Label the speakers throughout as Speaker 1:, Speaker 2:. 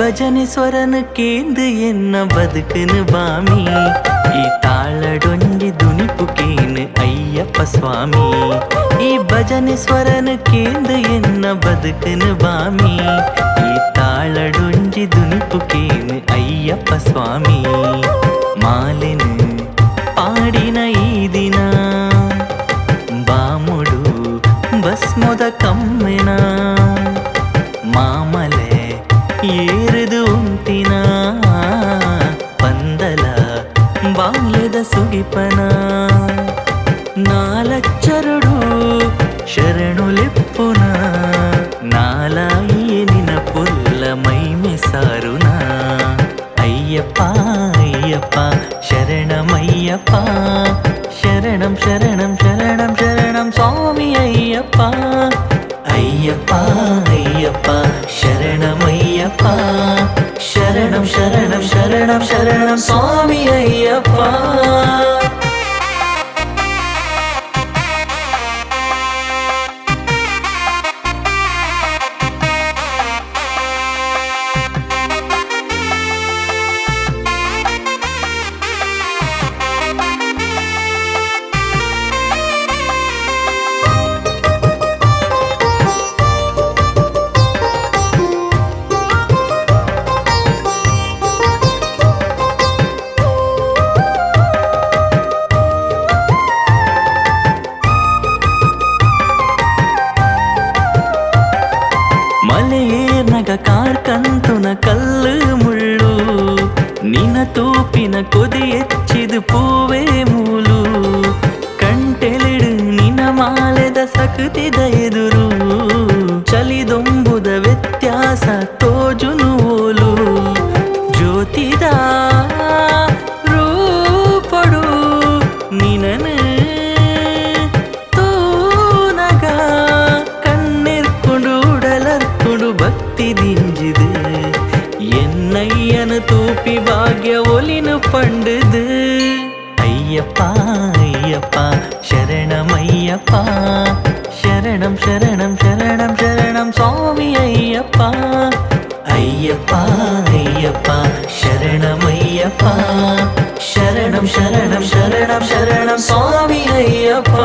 Speaker 1: ಭಜನೆ ಸ್ವರನ ಕೇಂದು ಎನ್ನ ಬದುಕನು ಬಾಮಿ ಈ ತಾಳಡೊಂಜಿ ದುನಿಪುಕೇನು ಅಯ್ಯಪ್ಪ ಸ್ವಾಮಿ ಈ ಭಜನೆ ಸ್ವರನ ಕೇಂದು ಎನ್ನ ಬದುಕನು ಬಾಮಿ ಈ ತಾಳಡೊಂಜಿ ದುನಿಪುಕೇನು ಅಯ್ಯಪ್ಪ ಸ್ವಾಮಿ ಮಾಲೆನು ಪಾಡಿನ ಈ ದಿನ ಬಾಮುಡು ಭಸ್ಮದ ಕಮ್ಮೆನ ಮಾಮಲೆ ಏರಿದು ಉಂಟಿನ ಪಂದಲ ಬಾಲ್ಯದ ಸುಗಿಪನ ನಾಲಚ್ಚರುಡು ಶರಣುಲೆಪ್ಪುನ ನಾಲಾಯಿನಿನ ಪುಲ್ಲ ಮೈಮೆ ಸಾರುನ ಅಯ್ಯಪ್ಪ ಅಯ್ಯಪ್ಪ ಶರಣಮಯ್ಯಪ್ಪ ಶರಣಂ ಶರಣಂ ಶರಣಂ ಶರಣಂ ಸ್ವಾಮಿ ಅಯ್ಯಪ್ಪ ಅಯ್ಯಪ್ಪ ಅಯ್ಯಪ್ಪ ಶರಣಮಯ್ಯಪ್ಪ ಶರಣಂ ಶರಣಂ ಶರಣಂ ಶರಣಂ ಸ್ವಾಮಿ ಅಯ್ಯಪ್ಪ ಮಲೆಯೇರ್ನಗ ಕಾರ್ಕಂತುನ ಕಲ್ಲು ಮುಳ್ಳು ನಿನ ತೂಪಿನ ಕೊದಿ ಹೆಚ್ಚಿದು ಪೂವೇ ಮೂಲು ಕಂಟೆಲಿಡು ನಿನ ಮಾಲೆದ ಸಕುತಿದ ಎದುರು ಚಲಿದೊಂಬುದ ವ್ಯತ್ಯಾಸ ತೋಜುನು ಓಲು ಜ್ಯೋತಿದ ರೂಪಡು ನಿನನು ಭಕ್ತಿ ದಿಂಜಿದು ಎನ್ನಯ್ಯನ ತೂಪಿ ಭಾಗ್ಯ ಒಲಿನು ಪಂಡುದು ಅಯ್ಯಪ್ಪ ಅಯ್ಯಪ್ಪ ಶರಣಮಯ್ಯಪ್ಪ ಶರಣಂ ಶರಣಂ ಶರಣಂ ಶರಣಂ ಸ್ವಾಮಿ ಅಯ್ಯಪ್ಪ ಅಯ್ಯಪ್ಪ ಅಯ್ಯಪ್ಪ ಶರಣಮಯ್ಯಪ್ಪ ಶರಣಂ ಶರಣಂ ಶರಣಂ ಶರಣಂ ಸ್ವಾಮಿ ಅಯ್ಯಪ್ಪ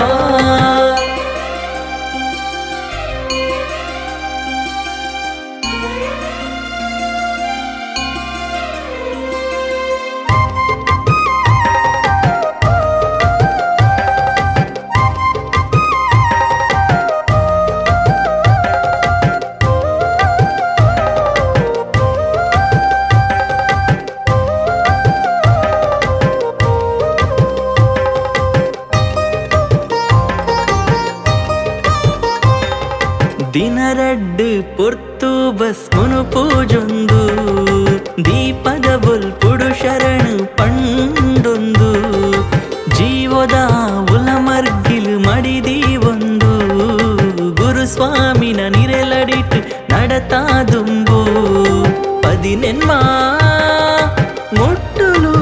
Speaker 1: ದಿನರಡ್ಡು ಪೊರ್ತು ಬಸ್ ಮುನುಪೂಜೊಂದು ದೀಪದ ಬೊಲ್ಪುಡು ಶರಣು ಪಂಡೊಂದು ಜೀವದ ಉಲಮರ್ಗಿಲು ಮಡಿದಿ ಒಂದು ಗುರುಸ್ವಾಮಿನ ನಿರೆಲಡಿಟ್ಟು ನಡತಾ ದುಂಬು ಪದಿನೆನ್ಮ ಮುಟ್ಟುಲು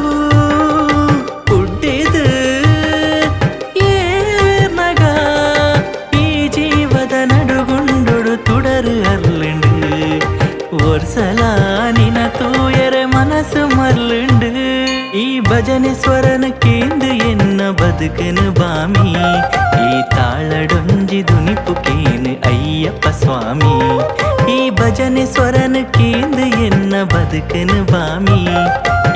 Speaker 1: ಉಡ್ಡಿದು ಏರ್ನಗ ಈ ಜೀವದ ನಡುಗುಂಡು ತುಡರು ಅರ್ಲುಂಡು ಒರ್ಸಲ ನಿನ ತೂಯರ ಮನಸ್ಸು ಮರ್ಲುಂಡು ಈ ಭಜನೆ ಸ್ವರನ ಕೇಂದು ಎನ್ನ ಬದುಕನು ಬಾಮಿ ಈ ತಾಳಡೊಂಜಿ ದುನಿಪುಕೇನು ಅಯ್ಯಪ್ಪ ಸ್ವಾಮಿ ಈ ಭಜನೆ ಸ್ವರನ ಕೇಂದು ಎನ್ನ ಬದುಕನು ಬಾಮಿ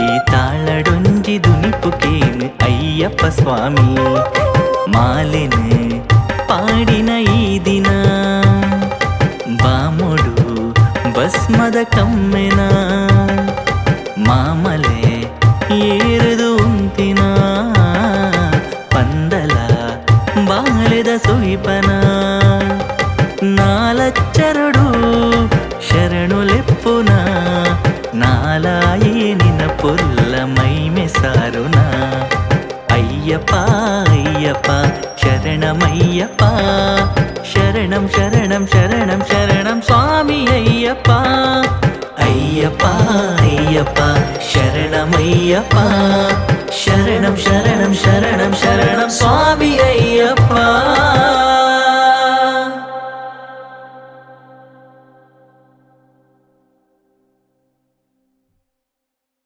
Speaker 1: ಈ ತಾಳಡೊಂಜಿ ದುನಿಪುಕೇನು ಅಯ್ಯಪ್ಪ ಸ್ವಾಮಿ ಮಾಲೆನು ಪಾಡಿನ ಈ ದಿನ ಬಾಮುಡು ಭಸ್ಮದ ಕಮ್ಮೆನ ಮಾಮಲೆ ಏರಿದು ಉಂತಿನ ಪಂದಲ ಬಾಲೆದ ಸುಯಿಪನ ನಾಲಚ್ಚರುಡು ಶರಣುಲೆಪ್ಪುನ ನಾಲಾಯಿನಿನ ಪುಲ್ಲ ಮೈಮೆ ಸಾರುನ ಅಯ್ಯಪ್ಪ ಅಯ್ಯಪ್ಪ ಶರಣಮಯ್ಯಪ್ಪ ಶರಣಂ ಶರಣಂ ಶರಣಂ ಶರಣಂ ಸ್ವಾಮಿ ಅಯ್ಯಪ್ಪ ಅಯ್ಯಪ್ಪ ಅಯ್ಯಪ್ಪ ಶರಣಮಯ್ಯಪ್ಪ ಶರಣಂ ಶರಣಂ ಶರಣಂ ಶರಣಂ ಸ್ವಾಮಿ